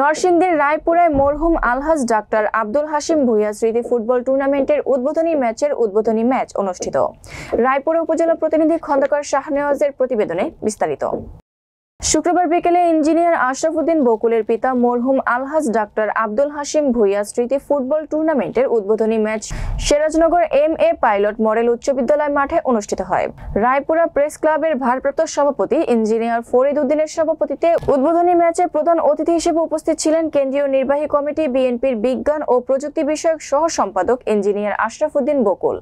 নরসিংদীর রায়পুরায় মরহুম আলহাজ ডাক্তার আব্দুল হাশিম ভূঁইয়া স্মৃতি ফুটবল টুর্নামেন্টের উদ্বোধনী ম্যাচ অনুষ্ঠিত। রায়পুরা উপজেলা প্রতিনিধি খন্দকার শাহনেওয়াজের প্রতিবেদনে বিস্তারিত। শুক্রবার বিকেলে ইঞ্জিনিয়ার আশরাফ উদ্দিন বকুলের পিতা মরহুম আলহাজ ডাক্তার আব্দুল হাশিম ভূঁইয়া স্মৃতি ফুটবল টুর্নামেন্টের উদ্বোধনী match Sirajnagar M A. Pilot model উচ্চ বিদ্যালয় মাঠে অনুষ্ঠিত হয়। রায়পুরা প্রেস ক্লাবের ভারপ্রাপ্ত সভাপতি ইঞ্জিনিয়ার ফরিদ উদ্দিনের সভাপতিত্বে উদ্বোধনী ম্যাচে প্রধান অতিথি হিসেবে উপস্থিত ছিলেন কেন্দ্রীয় নির্বাহী কমিটি বিএনপির বিজ্ঞান ও প্রযুক্তি বিষয়ক সহ সম্পাদক ইঞ্জিনিয়ার আশরাফ উদ্দিন বকুল।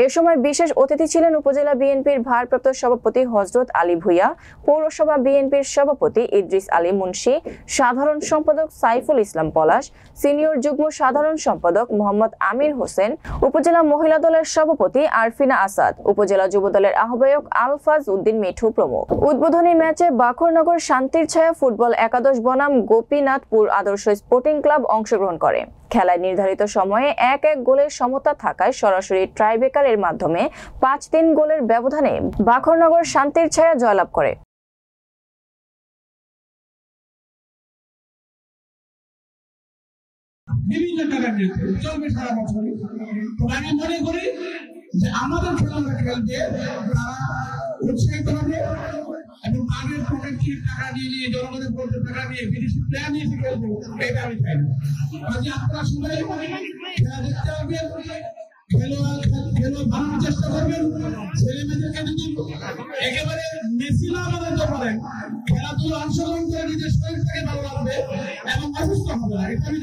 এ সময় বিশেষ অতিথি ছিলেন উপজেলা বিএনপির ভারপ্রাপ্ত সভাপতি হযরত আলী ভূঁইয়া, পৌরসভা বিএনপির সভাপতি ইদ্রিস আলী মুন্সি, সাধারণ সম্পাদক সাইফুল ইসলাম পলাশ, সিনিয়র যুগ্ম সাধারণ সম্পাদক মোহাম্মদ আমির হোসেন, উপজেলা মহিলা দলের সভাপতি আরফিনা আসাদ, উপজেলা যুব দলের আহ্বায়ক আলফাজ উদ্দিন মিঠু প্রমুখ। উদ্বোধনী ম্যাচে বাখরনগর শান্তির ছায়া ফুটবল একাদশ বনাম গোপীনাথপুর আদর্শ স্পোর্টিং ক্লাব অংশগ্রহণ করে। খেলায় নির্ধারিত সময়ে 1-1 গোলের সমতা থাকায় সরাসরি ট্রাইব্রেকারের মাধ্যমে 5-3 গোলের ব্যবধানে বাখরনগর শান্তির ছায়া জয়লাভ করে। বিভিন্ন টাকা নিতে চলবে সারা বছর। তো আমি মনে করি যে আমাদের খেলোয়াড়রা খেলতে তারা উৎসাহিত হবে এবং আগের পকেট থেকে টাকা নিয়ে জনগণের পকেট টাকা নিয়ে বিদেশি প্লেয়ার নিয়ে খেলবো, এটা আমি চাই না। কাজে আপনারা সবাই খেলা দেখতে আসবেন, খেলোয়াড় বানানোর চেষ্টা করবেন। ছেলে মেয়েদেরকে যদি একেবারে মেসি না বানাতে পারেন, খেলাধুলো অংশগ্রহণ করে নিজের শরীরটাকে ভালো রাখবে এবং অসুস্থ হবে না, এটা আমি